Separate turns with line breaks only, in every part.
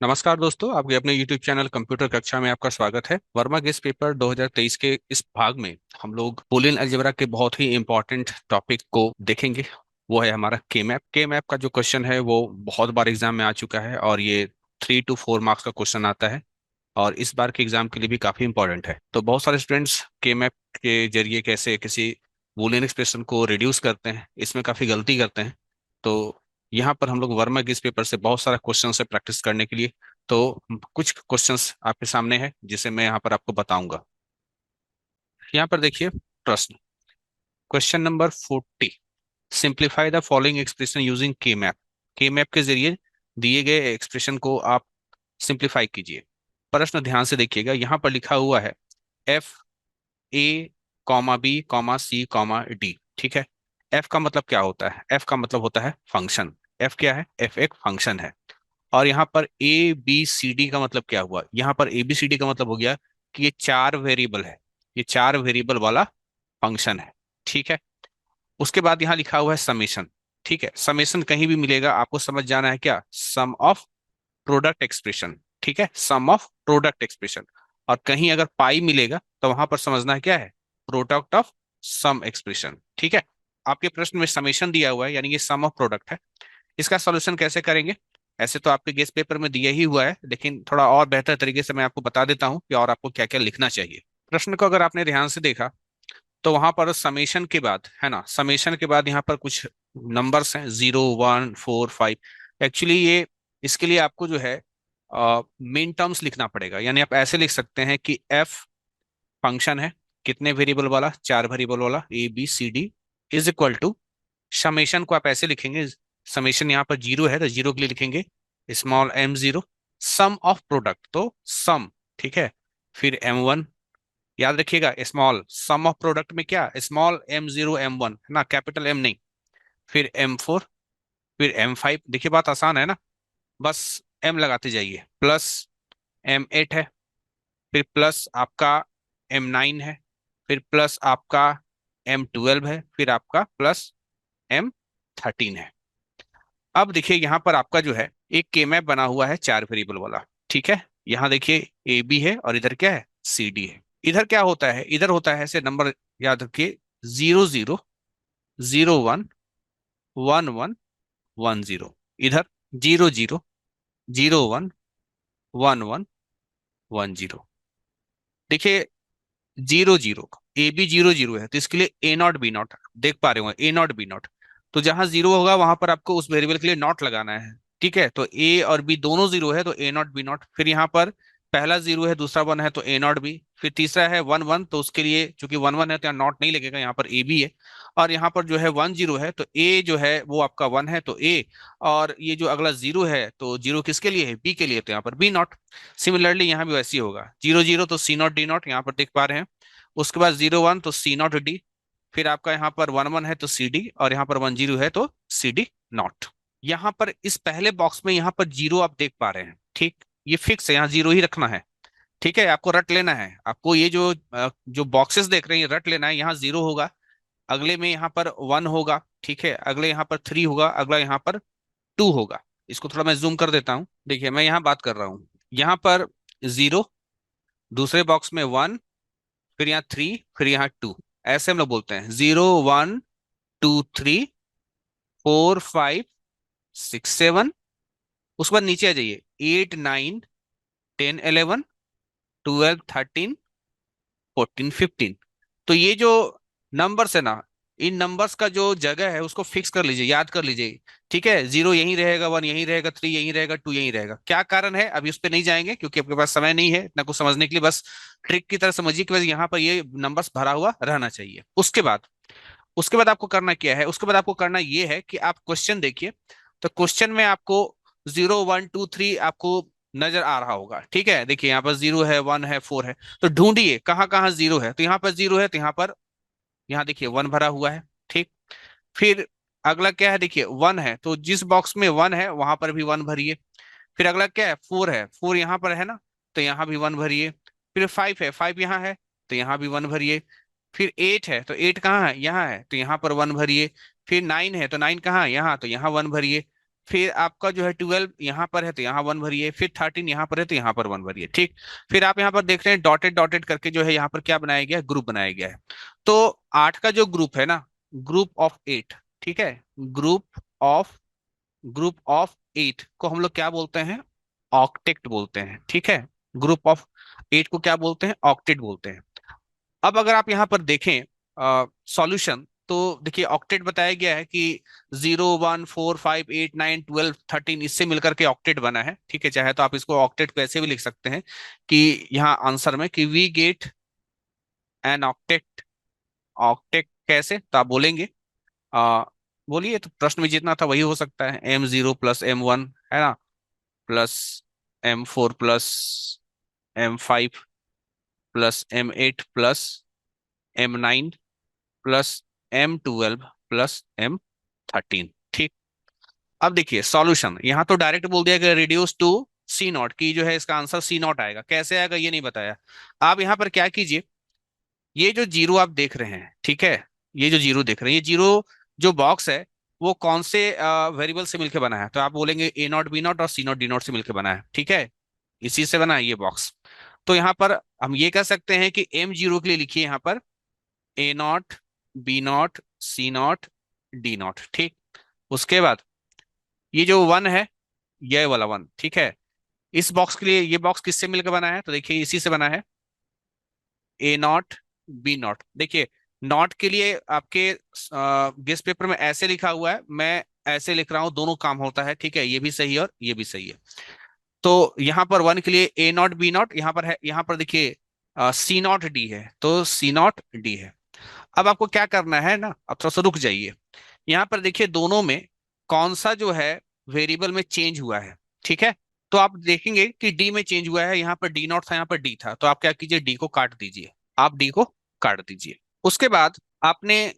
नमस्कार दोस्तों, आपके अपने YouTube चैनल कंप्यूटर कक्षा में आपका स्वागत है। वर्मा गेस्ट पेपर 2023 के इस भाग में हम लोग बूलियन अलजेब्रा के बहुत ही इंपॉर्टेंट टॉपिक को देखेंगे। वो है हमारा के मैप। के मैप का जो क्वेश्चन है वो बहुत बार एग्जाम में आ चुका है और ये 3 to 4 मार्क्स का क्वेश्चन आता है और इस बार के एग्जाम के लिए भी काफी इंपॉर्टेंट है। तो बहुत सारे स्टूडेंट्स के मैप के जरिए कैसे किसी बूलियन एक्सप्रेशन को रिड्यूस करते हैं, इसमें काफी गलती करते हैं। तो यहाँ पर हम लोग वर्मा गिस पेपर से बहुत सारा क्वेश्चन से प्रैक्टिस करने के लिए तो कुछ क्वेश्चंस आपके सामने है जिसे मैं यहाँ पर आपको बताऊंगा। यहाँ पर देखिए प्रश्न, question number 40। Simplify the following expression using के मैप। के मैप के जरिए दिए गए एक्सप्रेशन को आप सिंप्लीफाई कीजिए। प्रश्न ध्यान से देखिएगा, यहाँ पर लिखा हुआ है F A, B, C, D। ठीक है। F का मतलब क्या होता है? F का मतलब होता है फंक्शन। F क्या है? F एक फंक्शन है। और यहाँ पर ABCD का मतलब क्या हुआ? यहाँ पर ABCD का मतलब हो गया कि ये चार वेरिएबल है, ये चार वेरिएबल वाला फंक्शन है। ठीक है। उसके बाद यहाँ लिखा हुआ है समेशन। ठीक है, समेशन कहीं भी मिलेगा आपको समझ जाना है क्या? सम ऑफ प्रोडक्ट एक्सप्रेशन। ठीक है, सम ऑफ प्रोडक्ट एक्सप्रेशन। और कहीं अगर पाई मिलेगा तो वहां पर समझना है क्या है? Product of sum expression. ठीक है। आपके प्रश्न में समेशन दिया हुआ है यानी ये सम ऑफ प्रोडक्ट है। इसका सॉल्यूशन कैसे करेंगे? ऐसे तो आपके गेस पेपर में दिया ही हुआ है, लेकिन थोड़ा और बेहतर तरीके से मैं आपको बता देता हूँ कि और आपको क्या क्या लिखना चाहिए। प्रश्न को अगर आपने ध्यान से देखा तो वहां पर समेशन के बाद है ना, समेशन के बाद यहाँ पर कुछ नंबर्स हैं, 0, 1, 4, 5। एक्चुअली ये इसके लिए आपको जो है मेन टर्म्स लिखना पड़ेगा। यानी आप ऐसे लिख सकते हैं कि एफ फंक्शन है, कितने वेरिएबल वाला? चार वेरिएबल वाला, ABCD is equal to, summation को आप ऐसे लिखेंगे, समेशन यहाँ पर जीरो है तो जीरो के लिए लिखेंगे small m0, some of product तो सम। ठीक है। फिर M1, याद रखिएगा स्मॉल सम ऑफ प्रोडक्ट में क्या? स्मॉल M0 M1 है ना, कैपिटल M नहीं। फिर M4, फिर M5। देखिए बात आसान है ना, बस M लगाते जाइए। प्लस M8 है, फिर प्लस आपका M9 है, फिर प्लस आपका M12 है, फिर आपका प्लस M13 है। अब देखिए यहाँ पर आपका जो है एक के मैप बना हुआ है चार वेरिएबल वाला। ठीक है। यहाँ देखिए AB है और इधर क्या है? CD है। इधर क्या होता है? इधर होता है ऐसे नंबर, याद रखिए, 00, 01, 11, 10। इधर 00, 01, 11, 10। देखिए 00, AB 00 है तो इसके लिए A0 B0 देख पा रहे हो, A0 B0। तो जहां जीरो होगा वहां पर आपको उस वेरिएबल के लिए नॉट लगाना है। ठीक है, तो A और B दोनों जीरो है तो A0 B0। फिर यहाँ पर पहला जीरो है दूसरा वन है तो A0 B। फिर तीसरा है 1 1 तो उसके लिए चूंकि 1 1 है तो यहाँ नॉट नहीं लगेगा, यहाँ पर AB है। और यहाँ पर जो है 1 0 है तो A जो है वो आपका 1 है तो A। और ये जो अगला जीरो है तो जीरो किसके लिए है? B के लिए, तो यहाँ पर B0। सिमिलरली यहाँ भी वैसे ही होगा, 0 0 तो C0 D0 यहाँ पर देख पा रहे हैं। उसके बाद 0 1 तो C0 D। फिर आपका यहाँ पर 1 1 है तो CD, और यहाँ पर 1 0 है तो CD0। यहाँ पर इस पहले बॉक्स में यहाँ पर जीरो आप देख पा रहे हैं। ठीक, ये फिक्स है, यहाँ जीरो ही रखना है। ठीक है, आपको रट लेना है, आपको ये जो बॉक्सेस देख रहे हैं ये रट लेना है। यहाँ जीरो होगा, अगले में यहाँ पर 1 होगा। ठीक है, अगले यहाँ पर 3 होगा, अगला यहाँ पर 2 होगा। इसको थोड़ा मैं जूम कर देता हूँ, देखिए मैं यहाँ बात कर रहा हूँ। यहाँ पर 0, दूसरे बॉक्स में 1, फिर यहाँ 3, फिर यहाँ 2। ऐसे हम लोग बोलते हैं 0, 1, 2, 3, 4, 5, 6, 7। उसके बाद नीचे आ जाइए, 8, 9, 10, 11, 12, 13, 14, 15। तो ये जो नंबर्स है ना, इन नंबर्स का जो जगह है उसको फिक्स कर लीजिए, याद कर लीजिए। ठीक है, 0 यहीं रहेगा, 1 यहीं रहेगा, 3 यहीं रहेगा, 2 यहीं रहेगा। क्या कारण है अभी उस पर नहीं जाएंगे क्योंकि आपके पास समय नहीं है इतना कुछ समझने के लिए। बस ट्रिक की तरह समझिए कि बस यहाँ पर ये नंबर्स भरा हुआ रहना चाहिए। उसके बाद आपको करना क्या है? उसके बाद आपको करना ये है कि आप क्वेश्चन देखिए। तो क्वेश्चन में आपको 0 1 2 3 आपको नजर आ रहा होगा। ठीक है, देखिए यहाँ पर 0 है, 1 है, 4 है। तो ढूंढिए कहाँ कहाँ जीरो है। तो यहाँ पर जीरो है तो यहाँ पर, यहाँ देखिए 1 भरा हुआ है। ठीक। फिर अगला क्या है? देखिए 1 है तो जिस बॉक्स में 1 है वहां पर भी 1 भरिए। फिर अगला क्या है? 4 है, 4 यहाँ पर है ना, तो यहाँ भी 1 भरिए। फिर 5 है, 5 यहाँ है तो यहाँ भी 1 भरिए। फिर 8 है तो 8 कहाँ है? यहाँ है तो यहाँ पर 1 भरिए। फिर 9 है तो 9 कहाँ है? यहाँ, तो यहाँ 1 भरिए। फिर आपका जो है 12 यहाँ पर है तो यहाँ 1 भरिए, फिर 13 यहाँ पर है तो यहाँ पर 1 भरिए, ठीक। फिर आप यहाँ पर देख रहे हैं डॉटेड डॉटेड करके जो है यहाँ पर क्या बनाया गया है, ग्रुप बनाया गया है। तो 8 का जो ग्रुप है ना, ग्रुप ऑफ 8, ठीक है, ऑफ ग्रुप ऑफ 8 को हम लोग क्या बोलते हैं, ऑक्टेट बोलते हैं, ठीक है। ग्रुप ऑफ 8 को क्या बोलते हैं, ऑक्टेट बोलते हैं। अब अगर आप यहाँ पर देखें सॉल्यूशन, तो देखिए ऑक्टेट बताया गया है कि 0 1 4 5 8 9 12 13 इससे मिलकर के ऑक्टेट बना है, ठीक है। चाहे तो आप इसको ऑक्टेट को ऐसे भी लिख सकते हैं कि यहाँ आंसर में कि we get an octet. Octet कैसे, तो आप बोलेंगे आ, बोलिए, तो प्रश्न में जितना था वही हो सकता है, M0 प्लस M1 है ना, plus M4 plus M5 plus M8 plus M9 plus M12 plus M13, ठीक। अब देखिए सॉल्यूशन, यहां तो डायरेक्ट बोल दिया कि रिड्यूस टू सी नॉट, की जो है इसका आंसर सी नॉट आएगा, कैसे आएगा ये नहीं बताया। आप यहां पर क्या कीजिए, ये जो जीरो आप देख रहे हैं, ठीक है, ये जो जीरो देख रहे हैं, ये जीरो जो बॉक्स है वो कौन से वेरिएबल से मिलकर बना है, तो आप बोलेंगे ए नॉट बी नॉट और सी नॉट डी नॉट से मिलकर बना है, ठीक है, इसी से बना है ये बॉक्स। तो यहाँ पर हम ये कह सकते हैं कि M0 के लिए लिखिए यहाँ पर A not B naught C naught D naught, ठीक। उसके बाद ये जो वन है, ये वाला वन, ठीक है, इस बॉक्स के लिए ये बॉक्स किससे मिलकर बना है, तो देखिए इसी से बना है, ए नॉट बी नॉट। देखिए नॉट के लिए आपके गेस्ट पेपर में ऐसे लिखा हुआ है, मैं ऐसे लिख रहा हूं, दोनों काम होता है, ठीक है, ये भी सही है और ये भी सही है। तो यहाँ पर वन के लिए ए नॉट बी नॉट, यहाँ पर है, यहाँ पर देखिए सी नॉट डी है, तो सी नॉट डी है। अब आपको क्या करना है ना, अब थोड़ा सा रुक जाइए, यहाँ पर देखिए दोनों में कौन सा जो है वेरिएबल में चेंज हुआ है, ठीक है। तो आप देखेंगे कि डी में चेंज हुआ है, यहाँ पर डी नॉट था, यहाँ पर डी था, तो आप क्या कीजिए, डी को काट दीजिए, आप डी को काट दीजिए। उसके बाद आपने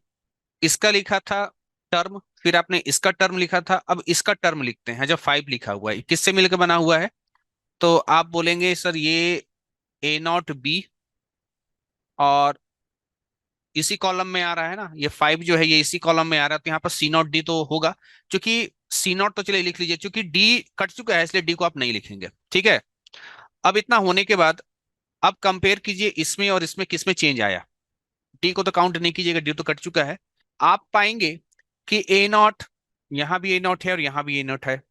इसका लिखा था टर्म, फिर आपने इसका टर्म लिखा था, अब इसका टर्म लिखते हैं, जब 5 लिखा हुआ है किससे मिलकर बना हुआ है, तो आप बोलेंगे सर ये ए नॉट बी, और इसी कॉलम में आ रहा है ना, ये 5 जो है ये इसी कॉलम में आ रहा है, तो यहाँ पर सी नॉट डी तो होगा, क्योंकि सी नॉट तो चलिए लिख लीजिए, क्योंकि डी कट चुका है इसलिए डी को आप नहीं लिखेंगे, ठीक है। अब इतना होने के बाद अब कंपेयर कीजिए इसमें और इसमें किसमें चेंज आया, डी को तो काउंट नहीं कीजिएगा, डी तो कट चुका है। आप पाएंगे कि ए नॉट, यहाँ भी ए नॉट है और यहाँ भी ए नॉट है,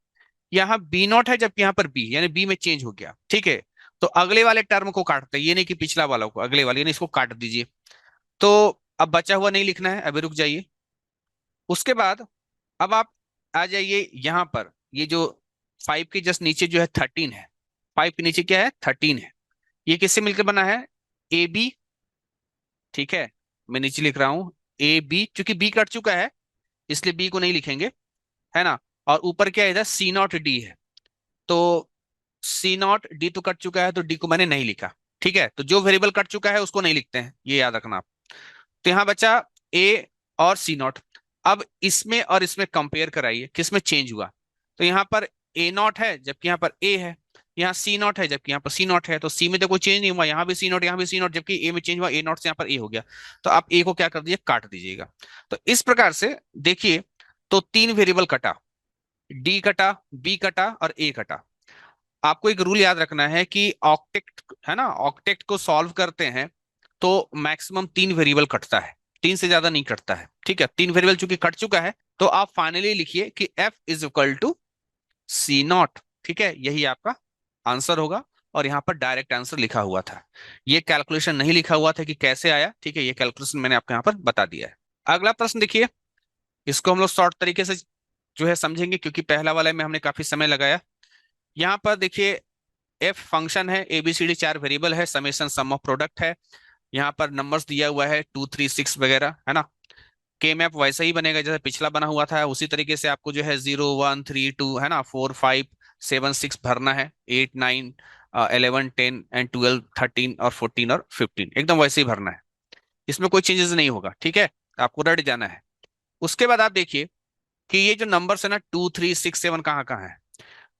यहाँ बी नॉट है जबकि यहाँ पर बी, यानी बी में चेंज हो गया, ठीक है। तो अगले वाले टर्म को काटते हैं, ये नहीं कि पिछला वाला को, अगले वाले, यानी इसको काट दीजिए। तो अब बचा हुआ नहीं लिखना है, अभी रुक जाइए। उसके बाद अब आप आ जाइए यहाँ पर, ये जो 5 के जस्ट नीचे जो है 13 है, 5 के नीचे क्या है, 13 है, ये किससे मिलकर बना है, ए बी, ठीक है, मैं नीचे लिख रहा हूं ए बी, क्योंकि बी कट चुका है इसलिए बी को नहीं लिखेंगे, है ना। और ऊपर क्या है, इधर सी नॉट डी है, तो सी नॉट डी तो कट चुका है, तो डी को मैंने नहीं लिखा, ठीक है। तो जो वेरिएबल कट चुका है उसको नहीं लिखते हैं, ये याद रखना आप। तो यहाँ बचा ए और सी नॉट। अब इसमें और इसमें कंपेयर कराइए किसमें चेंज हुआ, तो यहाँ पर ए नॉट है जबकि यहाँ पर ए है, यहाँ सी नॉट है जबकि यहाँ पर सी नॉट है, तो सी में तो कोई चेंज नहीं हुआ, यहाँ भी सी नॉट यहाँ भी सी नॉट, जबकि ए में चेंज हुआ, ए नॉट से यहाँ पर ए हो गया, तो आप ए को क्या कर दीजिए, काट दीजिएगा। तो इस प्रकार से देखिए, तो 3 वेरिएबल कटा, डी कटा, बी कटा और ए कटा। आपको एक रूल याद रखना है कि ऑक्टेट है ना, ऑक्टेट को सॉल्व करते हैं तो मैक्सिमम 3 वेरिएबल कटता है, 3 से ज्यादा नहीं कटता है, ठीक है। 3 वेरिएबल चूंकि कट चुका है, तो आप फाइनली लिखिए कि F is equal to C not, ठीक है, यही आपका आंसर होगा। और यहाँ पर डायरेक्ट आंसर लिखा हुआ था, ये कैलकुलेशन नहीं लिखा हुआ था कि कैसे आया, ठीक है, ये कैलकुलेशन मैंने आपको यहाँ पर बता दिया है। अगला प्रश्न देखिए, इसको हम लोग शॉर्ट तरीके से जो है समझेंगे, क्योंकि पहला वाले में हमने काफी समय लगाया। यहाँ पर देखिए एफ फंक्शन है, एबीसीडी 4 वेरिएबल है, समेशन सम ऑफ प्रोडक्ट है, यहाँ पर नंबर्स दिया हुआ है 2 3 6 वगैरह, है ना। के मैप वैसा ही बनेगा जैसे पिछला बना हुआ था, उसी तरीके से आपको जो है 0 1 3 2 है ना, 4 5 7 6 भरना है, 8 9 11 10 एंड 12 13 और 14 और 15 एकदम वैसे ही भरना है, इसमें कोई चेंजेस नहीं होगा, ठीक है, आपको रट जाना है। उसके बाद आप देखिए कि ये जो नंबर्स है ना 2 3 6 7 कहाँ कहाँ है,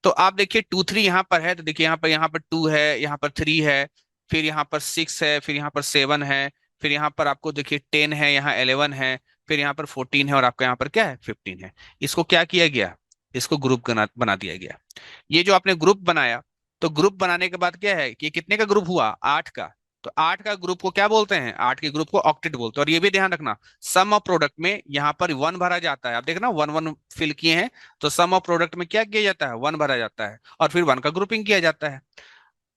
तो आप देखिए 2 3 यहाँ पर है, तो देखिए यहाँ पर 2 है, यहाँ पर 3 है, फिर यहाँ पर 6 है, फिर यहाँ पर 7 है, फिर यहाँ पर आपको देखिए 10 है, यहाँ 11 है, फिर यहाँ पर 14 है और आपका यहाँ पर क्या है 15 है। इसको क्या किया गया, इसको ग्रुप बना दिया गया। ये जो आपने ग्रुप बनाया, तो ग्रुप बनाने के बाद क्या है कि कितने का ग्रुप हुआ, 8 का। तो 8 का ग्रुप को क्या बोलते हैं, 8 के ग्रुप को ऑक्टेट बोलते हैं। और ये भी ध्यान रखना, सम ऑफ प्रोडक्ट में यहाँ पर वन भरा जाता है। आप देखना वन वन फिल किए हैं, तो सम ऑफ प्रोडक्ट में क्या किया जाता है, वन भरा जाता है और फिर वन का ग्रुपिंग किया जाता है।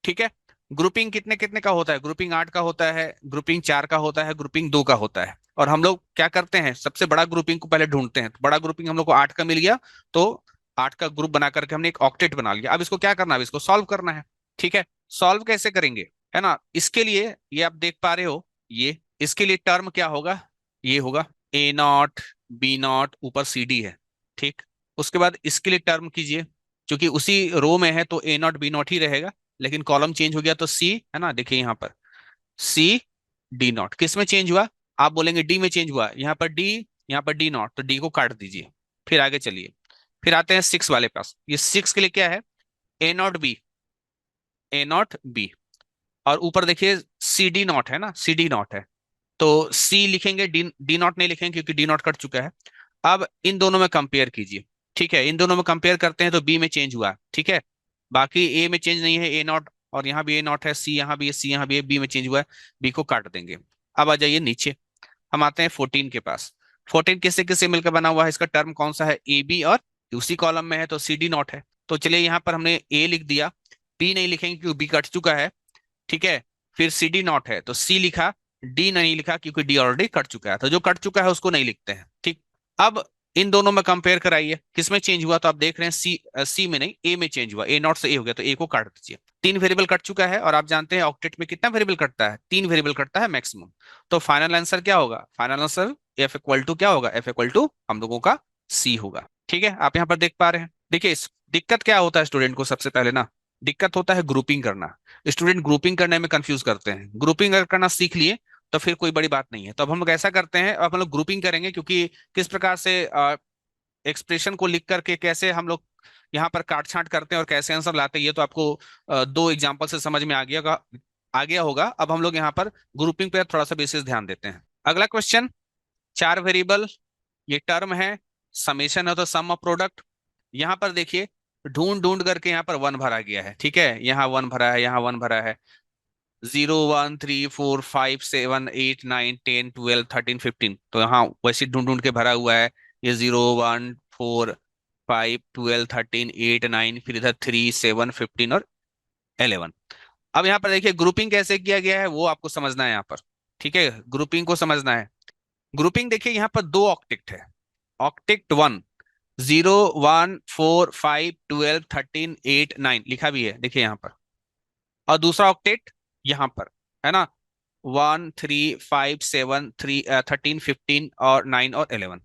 ठीक है। ग्रुपिंग कितने कितने का होता है, ग्रुपिंग 8 का होता है, ग्रुपिंग 4 का होता है, ग्रुपिंग 2 का होता है। और हम लोग क्या करते हैं, सबसे बड़ा ग्रुपिंग को पहले ढूंढते हैं। तो बड़ा ग्रुपिंग हम लोग को 8 का मिल गया, तो 8 का ग्रुप बना करके हमने एक ऑक्टेट बना लिया। अब इसको क्या करना है, अब इसको सॉल्व करना है। ठीक है। सॉल्व कैसे करेंगे, है ना, इसके लिए ये आप देख पा रहे हो, ये इसके लिए टर्म क्या होगा, ये होगा A0 B0 ऊपर CD है। ठीक। उसके बाद इसके लिए टर्म कीजिए, क्योंकि उसी रो में है तो A0 B0 ही रहेगा, लेकिन कॉलम चेंज हो गया तो सी, है ना, देखिए यहाँ पर C D0 किस में चेंज हुआ, आप बोलेंगे डी में चेंज हुआ, यहाँ पर डी, यहाँ पर D0, तो डी को काट दीजिए। फिर आगे चलिए, फिर आते हैं 6 वाले पास। ये 6 के लिए क्या है, A0 B और ऊपर देखिए CD0 है ना, CD0 है, तो सी लिखेंगे, डी नॉट नहीं लिखेंगे क्योंकि डी नॉट कट चुका है। अब इन दोनों में कंपेयर कीजिए। ठीक है, इन दोनों में कंपेयर करते हैं तो बी में चेंज हुआ। ठीक है, बाकी ए में चेंज नहीं है, A0 और यहाँ भी A0 है, सी यहाँ भी है, सी यहाँ भी है, बी में चेंज हुआ है, बी को काट देंगे। अब आ जाइए नीचे, हम आते हैं 14 के पास। 14 किससे किससे मिलकर बना हुआ है, इसका टर्म कौन सा है, ए बी, और उसी कॉलम में है तो CD0 है। तो चलिए यहाँ पर हमने ए लिख दिया, बी नहीं लिखेंगे क्योंकि बी कट चुका है। ठीक है, फिर CD0 है तो सी लिखा, डी नहीं लिखा क्योंकि डी ऑलरेडी कट चुका है, तो जो कट चुका है उसको नहीं लिखते हैं। ठीक। अब इन दोनों में कंपेयर कराइए, किसमें चेंज हुआ, तो आप देख रहे हैं सी में नहीं, ए में चेंज हुआ, A0 से ए हो गया, तो ए को काट दीजिए। 3 वेरिएबल कट चुका है, और आप जानते हैं ऑक्टेट में कितना वेरिएबल कटता है, 3 वेरिएबल कटता है मैक्सिमम। तो फाइनल आंसर क्या होगा, final answer F equal to क्या होगा, एफ इक्वल टू हम लोगों का सी होगा। ठीक है, आप यहाँ पर देख पा रहे हैं। देखिए इस दिक्कत क्या होता है स्टूडेंट को, सबसे पहले ना दिक्कत होता है ग्रुपिंग करना। स्टूडेंट ग्रुपिंग करने में कंफ्यूज करते हैं, ग्रुपिंग अगर करना सीख लिए तो फिर कोई बड़ी बात नहीं है। तो अब हम लोग ऐसा करते हैं, अब हम लोग ग्रुपिंग करेंगे, क्योंकि किस प्रकार से एक्सप्रेशन को लिख करके कैसे हम लोग यहाँ पर काट छांट करते हैं और कैसे आंसर लाते हैं, ये तो आपको 2 एग्जाम्पल से समझ में आ गया होगा। अब हम लोग यहाँ पर ग्रुपिंग पे थोड़ा सा बेसिस ध्यान देते हैं। अगला क्वेश्चन, 4 वेरिएबल, ये टर्म है, समेशन है तो सम ऑफ प्रोडक्ट। यहाँ पर देखिए ढूंढ ढूंढ करके यहाँ पर वन भरा गया है। ठीक है, यहाँ वन भरा है, यहाँ वन भरा है, 0 1 3 4 5 7 8 9 10 12 13 15, तो यहाँ वैसे ढूंढ ढूंढ के भरा हुआ है। ये 0 1 4 5 12 13 8 9, फिर इधर 3 7 15 और 11। अब यहाँ पर देखिए ग्रुपिंग कैसे किया गया है वो आपको समझना है यहाँ पर। ठीक है, ग्रुपिंग को समझना है। ग्रुपिंग देखिए यहाँ पर 2 ऑक्टेट है, ऑक्टेट 1, 0 1 4 5 12 13 8 9 लिखा भी है, देखिए यहाँ पर। और दूसरा ऑक्टेट यहाँ पर, है ना, 1 3 5 7 13 15 और 9 और 11।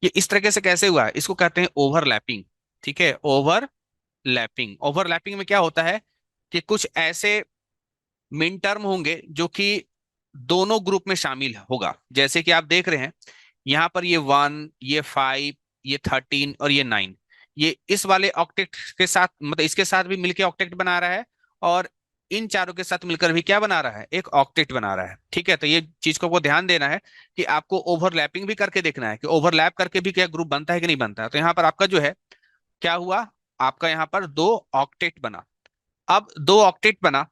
ये इस तरीके से कैसे हुआ है, इसको कहते हैं ओवरलैपिंग। ठीक है, ओवरलैपिंग। ओवरलैपिंग में क्या होता है कि कुछ ऐसे मिन टर्म होंगे जो कि दोनों ग्रुप में शामिल होगा। जैसे कि आप देख रहे हैं यहाँ पर ये 1, ये 5, ये 13 और ये 9, ये इस वाले ऑक्टेट के साथ, मतलब इसके साथ भी मिलके ऑक्टेट बना रहा है, और इन चारों के साथ मिलकर भी क्या बना रहा है, एक ऑक्टेट बना रहा है। ठीक है, तो ये चीज को आपको ध्यान देना है कि आपको ओवरलैपिंग भी करके देखना है कि ओवरलैप करके भी क्या ग्रुप बनता है कि नहीं बनता है। तो यहाँ पर आपका जो है क्या हुआ, आपका यहाँ पर 2 ऑक्टेट बना। अब 2 ऑक्टेट बना,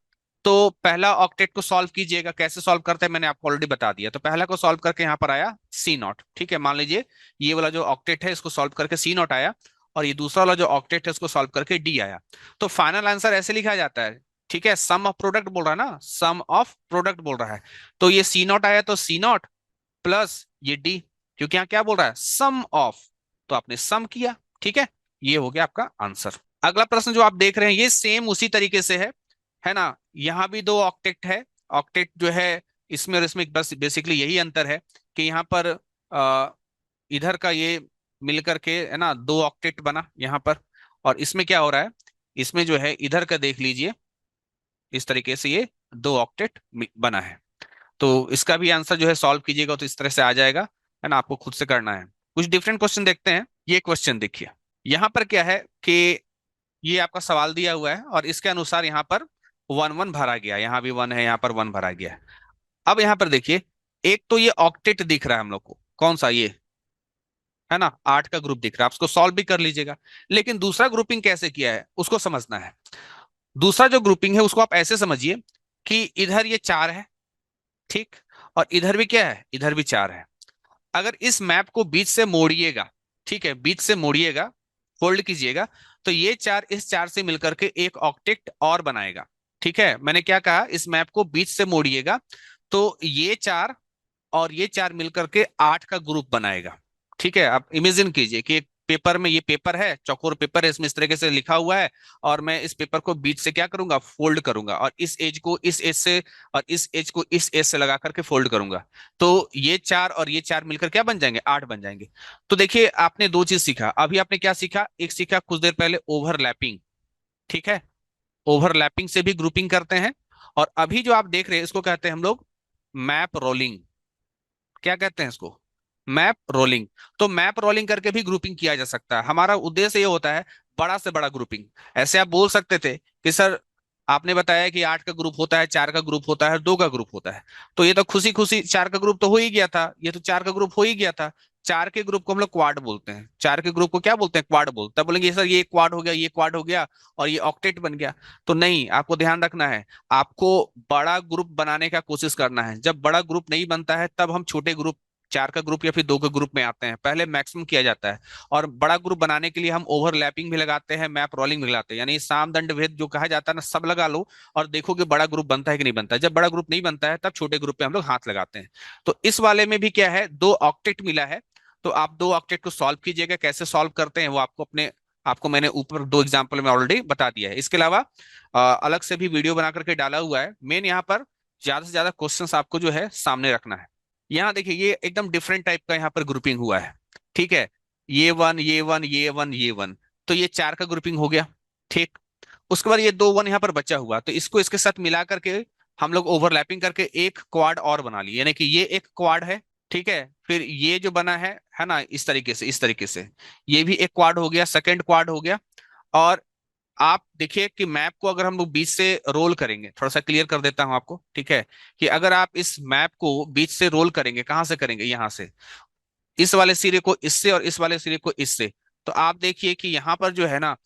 तो पहला ऑक्टेट को सॉल्व कीजिएगा, कैसे सॉल्व करते हैं मैंने आपको ऑलरेडी बता दिया। तो पहला को सॉल्व करके यहाँ पर आया C0। ठीक है, मान लीजिए ये वाला जो ऑक्टेट है इसको सॉल्व करके C0 आया, और ये दूसरा वाला जो ऑक्टेट है इसको सॉल्व करके D आया। तो फाइनल आंसर ऐसे लिखा जाता है। ठीक है, सम ऑफ प्रोडक्ट बोल रहा है ना, सम ऑफ प्रोडक्ट बोल रहा है, तो ये C0 आया तो C0 प्लस ये D, क्योंकि यहाँ क्या बोल रहा है, सम ऑफ, तो आपने सम किया। ठीक है, ये हो गया आपका आंसर। अगला प्रश्न जो आप देख रहे हैं ये सेम उसी तरीके से है ना, यहाँ भी 2 ऑक्टेट है। ऑक्टेट जो है इसमें और इसमें बस बेसिकली यही अंतर है कि यहाँ पर इधर का ये मिलकर के, है ना, 2 ऑक्टेट बना यहाँ पर। और इसमें क्या हो रहा है, इसमें जो है इधर का देख लीजिए, इस तरीके से ये 2 ऑक्टेट बना है। तो इसका भी आंसर जो है सॉल्व कीजिएगा तो इस तरह से आ जाएगा, है ना, आपको खुद से करना है। कुछ डिफरेंट क्वेश्चन देखते हैं। ये क्वेश्चन देखिए, यहाँ पर क्या है कि ये आपका सवाल दिया हुआ है और इसके अनुसार यहाँ पर 1 1 भरा गया, यहाँ भी 1 है, यहाँ पर 1 भरा गया है। अब यहाँ पर देखिए, एक तो ये ऑक्टेट दिख रहा है हम लोग को, कौन सा, ये है ना, 8 का ग्रुप दिख रहा है, आप उसको सॉल्व भी कर लीजिएगा। लेकिन दूसरा ग्रुपिंग कैसे किया है उसको समझना है। दूसरा जो ग्रुपिंग है उसको आप ऐसे समझिए कि इधर ये 4 है, ठीक, और इधर भी क्या है, इधर भी 4 है। अगर इस मैप को बीच से मोड़िएगा, ठीक है, बीच से मोड़िएगा, फोल्ड कीजिएगा, तो ये 4 इस 4 से मिलकर के एक ऑक्टेट और बनाएगा। ठीक है, मैंने क्या कहा, इस मैप को बीच से मोड़िएगा तो ये 4 और ये 4 मिलकर के 8 का ग्रुप बनाएगा। ठीक है, आप इमेजिन कीजिए कि एक पेपर में, ये पेपर है, चौकोर पेपर है, इसमें इस तरीके से लिखा हुआ है, और मैं इस पेपर को बीच से क्या करूंगा, फोल्ड करूंगा, और इस एज को इस एज से और इस एज को इस एज से लगा करके फोल्ड करूंगा। तो ये 4 और ये 4 मिलकर क्या बन जाएंगे, 8 बन जाएंगे। तो देखिए आपने दो चीज सीखा, अभी आपने क्या सीखा, एक सीखा कुछ देर पहले ओवरलैपिंग, ठीक है, ओवरलैपिंग से भी ग्रुपिंग करते हैं। और अभी जो आप देख रहे हैं इसको कहते हैं हम लोग मैप रोलिंग। क्या कहते हैं इसको, मैप रोलिंग। तो मैप रोलिंग करके भी ग्रुपिंग किया जा सकता है। हमारा उद्देश्य ये होता है बड़ा से बड़ा ग्रुपिंग। ऐसे आप बोल सकते थे कि सर आपने बताया कि 8 का ग्रुप होता है, 4 का ग्रुप होता है, 2 का ग्रुप होता है, तो ये तो खुशी खुशी 4 का ग्रुप तो हो ही गया था, ये तो 4 का ग्रुप हो ही गया था। 4 के ग्रुप को हम लोग क्वाड बोलते हैं, 4 के ग्रुप को क्या बोलते हैं, क्वाड बोलते हैं। बोलेंगे सर ये क्वाड हो गया, ये क्वाड हो गया, और ये ऑक्टेट बन गया। तो नहीं, आपको ध्यान रखना है, आपको बड़ा ग्रुप बनाने का कोशिश करना है। जब बड़ा ग्रुप नहीं बनता है तब हम छोटे ग्रुप, 4 का ग्रुप या फिर 2 का ग्रुप में आते हैं, पहले मैक्सिमम किया जाता है। और बड़ा ग्रुप बनाने के लिए हम ओवरलैपिंग भी लगाते हैं, मैप रोलिंग भी लगाते हैं, यानी साम दंड भेद जो कहा जाता है ना, सब लगा लो और देखो कि बड़ा ग्रुप बनता है कि नहीं बनता है। जब बड़ा ग्रुप नहीं बनता है तब छोटे ग्रुप पे हम लोग हाथ लगाते हैं। तो इस वाले में भी क्या है, 2 ऑक्टेट मिला है। तो आप 2 ऑक्टेट को सॉल्व कीजिएगा, कैसे सॉल्व करते हैं वो आपको मैंने ऊपर 2 एग्जाम्पल में ऑलरेडी बता दिया है। इसके अलावा अलग से भी वीडियो बना करके डाला हुआ है। मेन यहाँ पर ज्यादा से ज्यादा क्वेश्चंस आपको जो है सामने रखना है। यहाँ देखिए ये एकदम डिफरेंट टाइप का यहाँ पर ग्रुपिंग हुआ है, ठीक है, ये वन, ये वन, ये वन, ये वन, तो ये 4 का ग्रुपिंग हो गया, ठीक। उसके बाद ये 2 वन यहाँ पर बचा हुआ, तो इसको इसके साथ मिला करके हम लोग ओवरलैपिंग करके एक क्वाड और बना लिए, यानी कि ये एक क्वाड है, ठीक है। फिर ये जो बना है ना, इस तरीके से, इस तरीके से ये भी एक क्वाड हो गया, सेकंड क्वाड हो गया। और आप देखिए कि मैप को अगर हम लोग बीच से रोल करेंगे, थोड़ा सा क्लियर कर देता हूं आपको, ठीक है, कि अगर आप इस मैप को बीच से रोल करेंगे, कहां से करेंगे, यहां से, इस वाले सिरे को इससे और इस वाले सिरे को इससे, तो आप देखिए कि यहां पर जो है ना,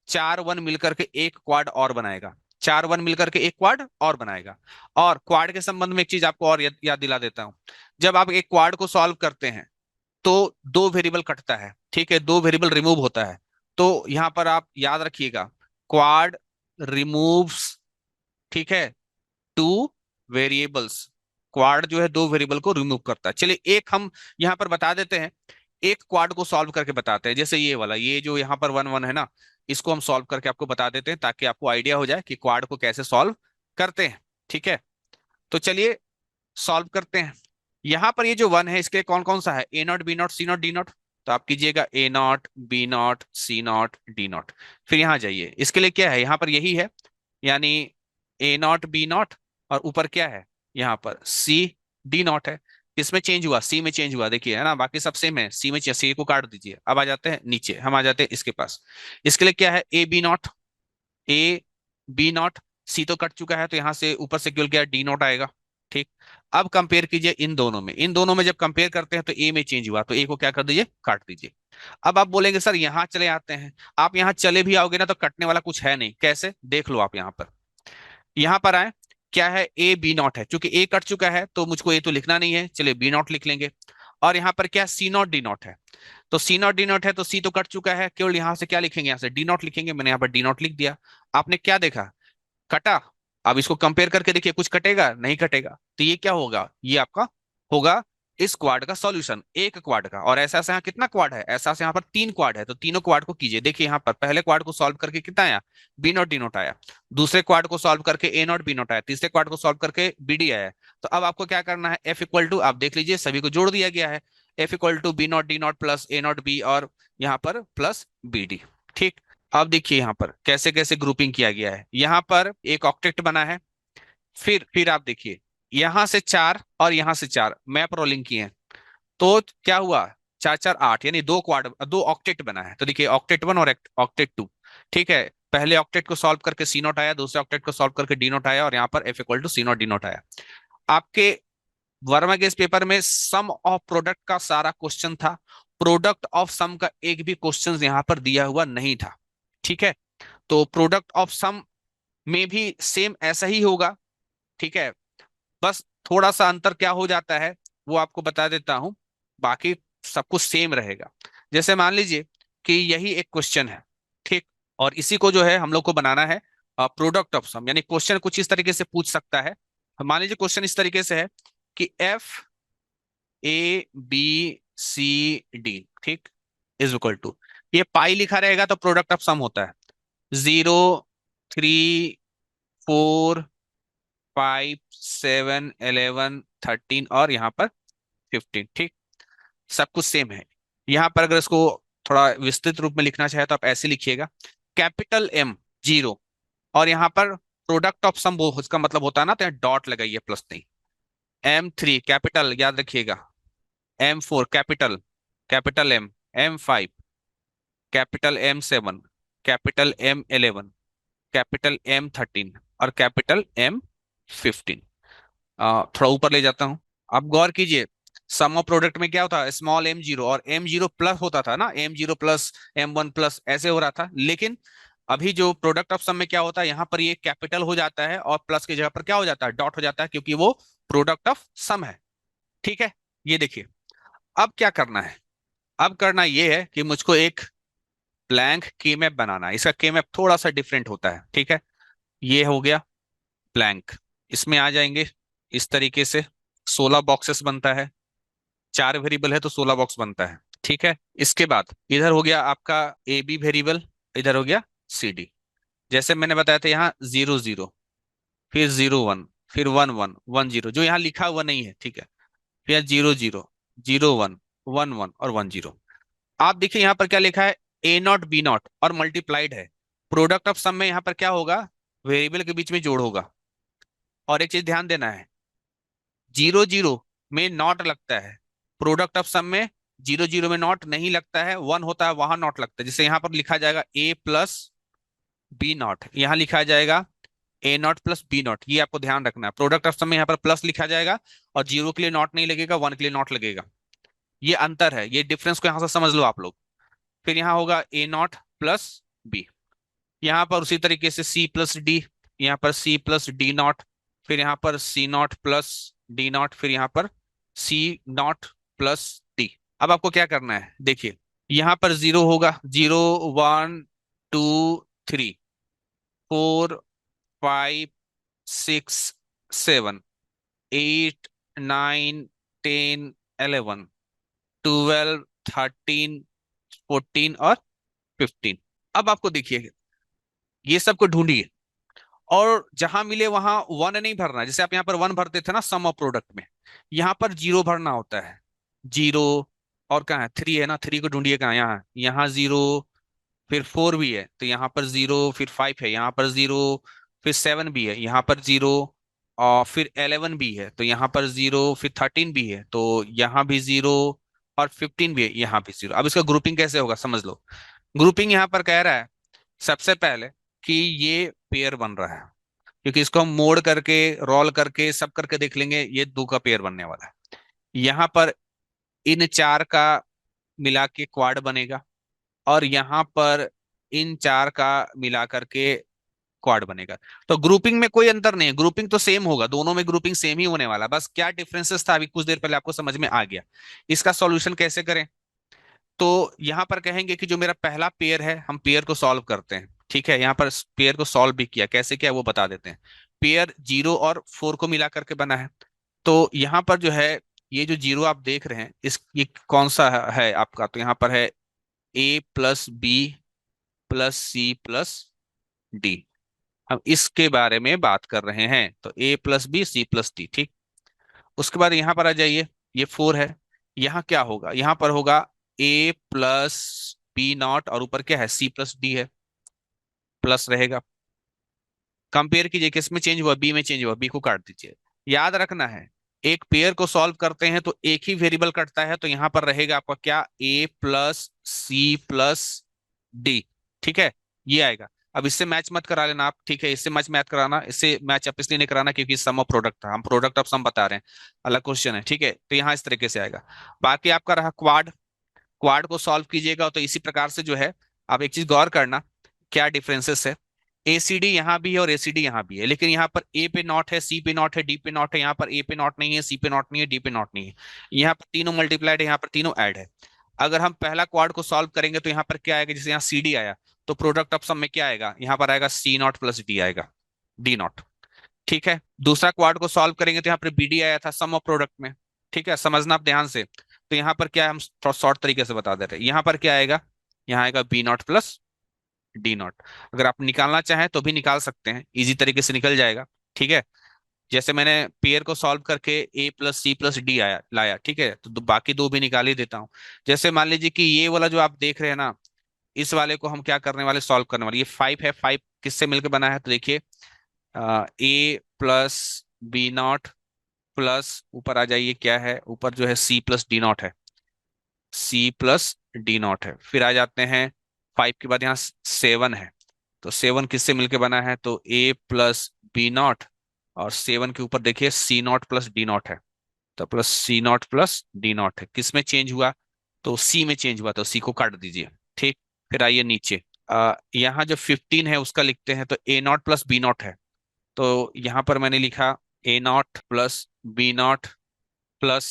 4 वन मिलकर के एक क्वाड और बनाएगा, 4 वन मिलकर के एक क्वाड और बनाएगा। और क्वाड के संबंध में एक चीज आपको और याद दिला देता हूं, जब आप एक क्वाड को सॉल्व करते हैं तो 2 वेरिएबल कटता है, ठीक है, 2 वेरिएबल रिमूव होता है। तो यहां पर आप याद रखिएगा, क्वाड रिमूव्स, ठीक है, 2 वेरिएबल्स। क्वाड जो है 2 वेरिएबल को रिमूव करता है। चलिए एक हम यहां पर बता देते हैं, एक क्वाड को सॉल्व करके बताते हैं। जैसे ये वाला, ये जो यहाँ पर वन वन है ना, इसको हम सॉल्व करके आपको बता देते हैं ताकि आपको आइडिया हो जाए कि क्वाड को कैसे सॉल्व करते हैं, ठीक है। तो चलिए सॉल्व करते हैं। यहां पर ये जो वन है, इसके लिए कौन कौन सा है, A not, B naught, C naught, D naught. तो आप कीजिएगा A not, B naught, C naught, D naught. फिर यहां जाइए, इसके लिए क्या है, यहां पर यही है, यानी ए नॉट, बी नॉट, और ऊपर क्या है, यहाँ पर सी डी नॉट है। इसमें चेंज हुआ, सी में चेंज हुआ, देखिए है ना, बाकी सब सेम है, सी में सी को काट दीजिए। अब आ जाते हैं नीचे, हम आ जाते हैं इसके पास। इसके लिए क्या है, A B naught, A B naught, C तो कट चुका है, तो यहां से ऊपर से केवल क्या डी नॉट आएगा, ठीक। अब कंपेयर कीजिए इन दोनों में, इन दोनों में जब कंपेयर करते हैं तो ए में चेंज हुआ, तो ए को क्या कर दीजिए, काट दीजिए। अब आप बोलेंगे सर यहां चले आते हैं, आप यहां चले भी आओगे ना तो कटने वाला कुछ है नहीं, कैसे, देख लो आप यहां पर, यहां पर आए, क्या है, ए बी नॉट है, क्योंकि ए कट चुका है तो मुझको ए तो लिखना नहीं है, चलिए बी नॉट लिख लेंगे। और यहाँ पर क्या, सी नॉट डी नॉट है, तो सी नॉट डी नॉट है, तो सी तो कट चुका है, केवल यहां से क्या लिखेंगे, यहाँ से डी नॉट लिखेंगे। मैंने यहाँ पर डी नॉट लिख दिया। आपने क्या देखा, कटा। अब इसको कंपेयर करके देखिए, कुछ कटेगा, नहीं कटेगा, तो ये क्या होगा, ये आपका होगा इस क्वाड का सॉल्यूशन, एक क्वाड का। और ऐसा ऐसा यहाँ कितना क्वाड है, ऐसा ऐसा यहाँ पर 3 क्वाड है, तो तीनों क्वाड को कीजिए। देखिए यहाँ पर पहले क्वाड को सॉल्व करके कितना आया, बी नॉट डी नॉट आया। दूसरे क्वाड को सॉल्व करके ए नॉट बी नॉट आया। तीसरे क्वाड को सॉल्व करके बी डी आया। तो अब आपको क्या करना है, एफ इक्वल टू, आप देख लीजिए सभी को जोड़ दिया गया है, F equal to B not D not plus A not B, और यहाँ पर प्लस बी डी, ठीक। अब देखिए यहाँ पर कैसे कैसे ग्रुपिंग किया गया है, यहाँ पर एक ऑक्टेट बना है। फिर आप देखिए, यहां से 4 और यहां से 4 मैप रोलिंग किए हैं, तो क्या हुआ, 4 4 8, यानी 2 ऑक्टेट बना है। तो देखिए ऑक्टेट वन और ऑक्टेट टू, ठीक है। पहले ऑक्टेट को सॉल्व करके सी नोट आया, दूसरे ऑक्टेट को सॉल्व करके डी नोट आया, और यहाँ पर F equal to C not D not आया। आपके वर्मा के इस पेपर में सम ऑफ प्रोडक्ट का सारा क्वेश्चन था, प्रोडक्ट ऑफ सम का एक भी क्वेश्चन यहाँ पर दिया हुआ नहीं था। ठीक है, तो प्रोडक्ट ऑफ सम में भी सेम ऐसा ही होगा। ठीक है, बस थोड़ा सा अंतर क्या हो जाता है वो आपको बता देता हूं, बाकी सब कुछ सेम रहेगा। जैसे मान लीजिए कि यही एक क्वेश्चन है, ठीक, और इसी को जो है हम लोग को बनाना है प्रोडक्ट ऑफ सम, यानी क्वेश्चन कुछ इस तरीके से पूछ सकता है। मान लीजिए क्वेश्चन इस तरीके से है कि F A B C D, ठीक, इज इक्वल टू, ये पाई लिखा रहेगा तो प्रोडक्ट ऑफ सम होता है 0, 3, 4, 5, 7, 11, 13 और यहाँ पर 15। ठीक, सब कुछ सेम है। यहाँ पर अगर इसको थोड़ा विस्तृत रूप में लिखना चाहे तो आप ऐसे लिखिएगा, कैपिटल एम 0, और यहाँ पर प्रोडक्ट ऑफ सम वो उसका मतलब होता है ना, तो यहाँ डॉट लगाइए, प्लस नहीं। M3 कैपिटल, याद रखिएगा। M4 capital, capital M. M5 capital, M7 capital, M11 capital, M13 और कैपिटल M15। थोड़ा ऊपर ले जाता हूं, आप गौर कीजिए। सम ऑफ प्रोडक्ट में क्या होता है, स्मॉल M0 और M0 प्लस होता था ना, M0 प्लस M1 प्लस ऐसे हो रहा था, लेकिन अभी जो प्रोडक्ट ऑफ सम में क्या होता है, यहाँ पर ये कैपिटल हो जाता है और प्लस की जगह पर क्या हो जाता है, डॉट हो जाता है, क्योंकि वो प्रोडक्ट ऑफ सम है। ठीक है, ये देखिए। अब क्या करना है, अब करना ये है कि मुझको एक ब्लैंक की मैप बनाना है। इसका की मैप थोड़ा सा डिफरेंट होता है। ठीक है, ये हो गया ब्लैंक, इसमें आ जाएंगे इस तरीके से 16 बॉक्सेस बनता है, 4 वेरिएबल है तो 16 बॉक्स बनता है। ठीक है, इसके बाद इधर हो गया आपका ए बी वेरिएबल, इधर हो गया सी डी। जैसे मैंने बताया था, यहाँ 0, 0, फिर 0, 1, फिर 1, 1, 1, 0, जो यहाँ लिखा हुआ नहीं है। ठीक है, फिर 0, 0, 0, 1, 1, 1 और 1, 0। आप देखिए यहाँ पर क्या लिखा है, A0 B0 और मल्टीप्लाइड है। प्रोडक्ट ऑफ सम में यहाँ पर क्या होगा, वेरिएबल के बीच में जोड़ होगा। और एक चीज ध्यान देना है, 0, 0 में नॉट लगता है, प्रोडक्ट ऑफ सम में 0, 0 में नॉट नहीं लगता है, 1 होता है वहां नॉट लगता है। जैसे यहाँ पर लिखा जाएगा A+B0, यहाँ लिखा जाएगा A0+B0, ये आपको ध्यान रखना है। प्रोडक्ट ऑफ सम में यहाँ पर प्लस लिखा जाएगा और 0 के लिए नॉट नहीं लगेगा, 1 के लिए नॉट लगेगा। ये अंतर है, ये डिफरेंस को यहाँ से समझ लो आप लोग। फिर यहाँ होगा A0+B, यहाँ पर उसी तरीके से C+D, यहाँ पर C+D0, फिर यहाँ पर C0+D0, फिर यहाँ पर C0+D। अब आपको क्या करना है, देखिए यहाँ पर 0 होगा, 0, 1, 2, 3, 4, 5, 6, 7, 8, 9, 10, 11, 12, 13, 14 और 15। अब आपको देखिए, ये सबको ढूंढिए और जहां मिले वहां वन नहीं भरना है। जैसे आप यहाँ पर वन भरते थे ना सम ऑफ प्रोडक्ट में, यहाँ पर 0 भरना होता है। 0, और कहाँ है, 3 है ना, 3 को ढूंढिए कहाँ, यहाँ, यहाँ 0, फिर 4 भी है तो यहाँ पर 0, फिर 5 है यहाँ पर 0, फिर 7 भी है यहाँ पर 0, और फिर 11 भी है तो यहाँ पर 0, फिर 13 भी है तो यहाँ भी 0, और 15 भी है यहाँ भी 0। अब इसका ग्रुपिंग कैसे होगा समझ लो। ग्रुपिंग यहाँ पर कह रहा है सबसे पहले कि ये पेयर बन रहा है, क्योंकि इसको हम मोड़ करके, रोल करके, सब करके देख लेंगे, ये 2 का पेयर बनने वाला है। यहाँ पर इन 4 का मिला के क्वाड बनेगा, और यहाँ पर इन 4 का मिला करके क्वाड बनेगा। तो ग्रुपिंग में कोई अंतर नहीं है, ग्रुपिंग तो सेम होगा, दोनों में ग्रुपिंग सेम ही होने वाला। बस क्या डिफरेंसेस था अभी कुछ देर पहले आपको समझ में आ गया। इसका सॉल्यूशन कैसे करें, तो यहां पर कहेंगे कि जो मेरा पहला पेयर है, हम पेयर को सॉल्व करते हैं। ठीक है, यहाँ पर पेयर को सॉल्व भी किया, कैसे किया वो बता देते हैं। पेयर 0 और 4 को मिला करके बना है। तो यहाँ पर जो है, ये जो 0 आप देख रहे हैं, ये कौन सा है आपका, तो यहाँ पर है A+B+C+D। हम इसके बारे में बात कर रहे हैं, तो A+B C+D। ठीक, उसके बाद यहाँ पर आ जाइए, ये 4 है, यहाँ क्या होगा, यहाँ पर होगा A+B0 और ऊपर क्या है, C+D है, प्लस रहेगा। कंपेयर कीजिए, किस में चेंज हुआ, बी में चेंज हुआ, बी को काट दीजिए। याद रखना है, एक पेयर को सॉल्व करते हैं तो एक ही वेरिएबल कटता है, तो यहाँ पर रहेगा आपका क्या, A+C+D। ठीक है, ये आएगा। अब इससे मैच मत करा लेना आप, ठीक है, इससे मैच मत कराना, इससे मैच आप इसलिए नहीं कराना क्योंकि सम ऑफ प्रोडक्ट था, हम प्रोडक्ट ऑफ सम बता रहे हैं, अलग क्वेश्चन है। ठीक है, तो यहाँ इस तरीके से आएगा। बाकी आपका रहा क्वाड, क्वाड को सॉल्व कीजिएगा तो इसी प्रकार से जो है, आप एक चीज गौर करना, क्या डिफरेंसेस है। एसीडी यहाँ भी है और एसीडी यहाँ भी है, लेकिन यहाँ पर ए पे नॉट है, सी पे नॉट है, डी पे नॉट है, यहाँ पर ए पे नॉट नहीं है, सी पे नॉट नहीं है, डी पे नॉट नहीं है। यहाँ पर तीनों मल्टीप्लाइड है, यहाँ पर तीनों ऐड है। अगर हम पहला क्वाड को सॉल्व करेंगे तो यहाँ पर क्या आएगा, जैसे यहाँ सी डी आया, तो प्रोडक्ट ऑफ सम में क्या आएगा, यहाँ पर आएगा सी नॉट प्लस डी आएगा, डी नॉट। ठीक है, दूसरा क्वाड को सॉल्व करेंगे तो यहाँ पर बीडी आया था सम ऑफ प्रोडक्ट में। ठीक है, समझना आप ध्यान से। तो यहाँ पर क्या है, हम थोड़ा शॉर्ट तरीके से बता दे रहे हैं। यहाँ पर क्या आएगा, यहाँ आएगा B not plus D not. अगर आप निकालना चाहें तो भी निकाल सकते हैं, इजी तरीके से निकल जाएगा। ठीक है, जैसे मैंने पेयर को सॉल्व करके ए प्लस सी प्लस डी आया लाया, ठीक है, तो बाकी दो भी निकाल ही देता हूँ। जैसे मान लीजिए कि ये वाला जो आप देख रहे हैं ना, इस वाले को हम क्या करने वाले, सॉल्व करने वाले। ये 5 है, 5 किससे मिलकर बना है, तो देखिए ए प्लस बी नॉट प्लस, ऊपर आ जाइए, क्या है ऊपर जो है, सी प्लस डी नॉट है, सी प्लस डी नॉट है। फिर आ जाते हैं 5 के बाद यहाँ 7 है, तो 7 किससे मिलके बना है, तो ए प्लस बी नॉट, और 7 के ऊपर देखिए C naught plus D naught है, तो plus C naught plus D naught है। किस में चेंज हुआ, तो सी में चेंज हुआ, तो सी को काट दीजिए। ठीक, फिर आइए नीचे, यहाँ जो 15 है उसका लिखते हैं, तो A naught plus B naught है, तो यहाँ पर मैंने लिखा A naught plus B not plus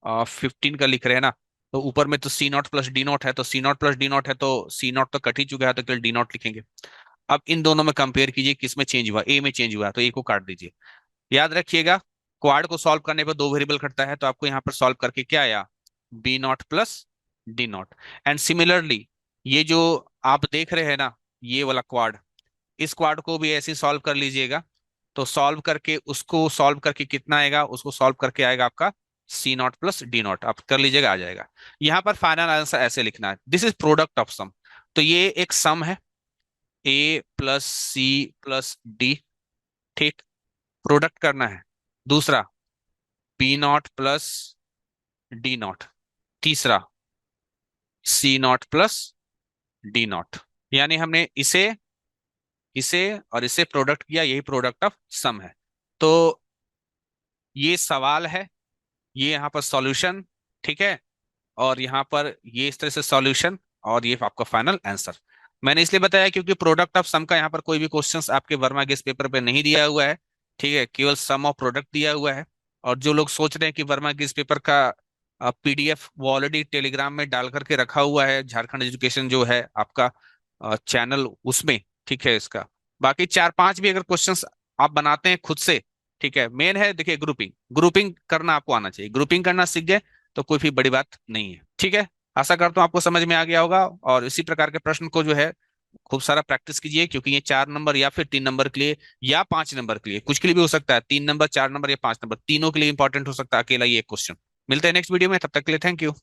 15 का लिख रहे हैं ना, तो ऊपर में तो सी नॉट प्लस डी नॉट है, तो सी नॉट प्लस डी नॉट है, तो सी नॉट तो कट ही चुका है, तो केवल डी नॉट लिखेंगे। अब इन दोनों में कंपेयर कीजिए, किस में चेंज हुआ, ए में चेंज हुआ, तो ए को काट दीजिए। याद रखिएगा, क्वाड को सॉल्व करने पर दो वेरिएबल कटता है, तो आपको यहाँ पर सॉल्व करके क्या आया, B not plus D naught. And similarly ये जो आप देख रहे हैं ना, ये वाला क्वाड, इस क्वाड को भी ऐसे सॉल्व कर लीजिएगा। तो सॉल्व करके, उसको सॉल्व करके कितना आएगा, उसको सॉल्व करके आएगा आपका सी नॉट प्लस डी नॉट, आप कर लीजिएगा, आ जाएगा। यहाँ पर फाइनल आंसर ऐसे लिखना है, this is product of sum. तो ये एक सम है, A plus C plus D. ठीक, प्रोडक्ट करना है। दूसरा, B not plus D naught. तीसरा, C naught plus D naught. यानी हमने इसे इसे और इसे प्रोडक्ट किया, यही प्रोडक्ट ऑफ सम है। तो ये सवाल है, ये यहाँ पर सॉल्यूशन। ठीक है, और यहाँ पर ये इस तरह से सॉल्यूशन, और ये आपका फाइनल आंसर। मैंने इसलिए बताया क्योंकि प्रोडक्ट ऑफ सम का यहाँ पर कोई भी क्वेश्चंस आपके वर्मा गेस पेपर पे नहीं दिया हुआ है। ठीक है, केवल सम ऑफ प्रोडक्ट दिया हुआ है। और जो लोग सोच रहे हैं कि वर्मा गेस पेपर का पीडीएफ वो ऑलरेडी टेलीग्राम में डाल करके रखा हुआ है, झारखंड एजुकेशन जो है आपका चैनल, उसमें। ठीक है, इसका बाकी 4-5 भी अगर क्वेश्चंस आप बनाते हैं खुद से, ठीक है, मेन है देखिए ग्रुपिंग, ग्रुपिंग करना आपको आना चाहिए, ग्रुपिंग करना सीख जाए तो कोई भी बड़ी बात नहीं है। ठीक है, आशा करता हूँ आपको समझ में आ गया होगा, और इसी प्रकार के प्रश्न को जो है खूब सारा प्रैक्टिस कीजिए, क्योंकि ये 4 नंबर या फिर 3 नंबर के लिए या 5 नंबर के लिए, कुछ के लिए भी हो सकता है, 3 नंबर, 4 नंबर या 5 नंबर, तीनों के लिए इंपॉर्टेंट हो सकता है अकेला ये एक क्वेश्चन। मिलते हैं नेक्स्ट वीडियो में, तब तक के लिए थैंक यू।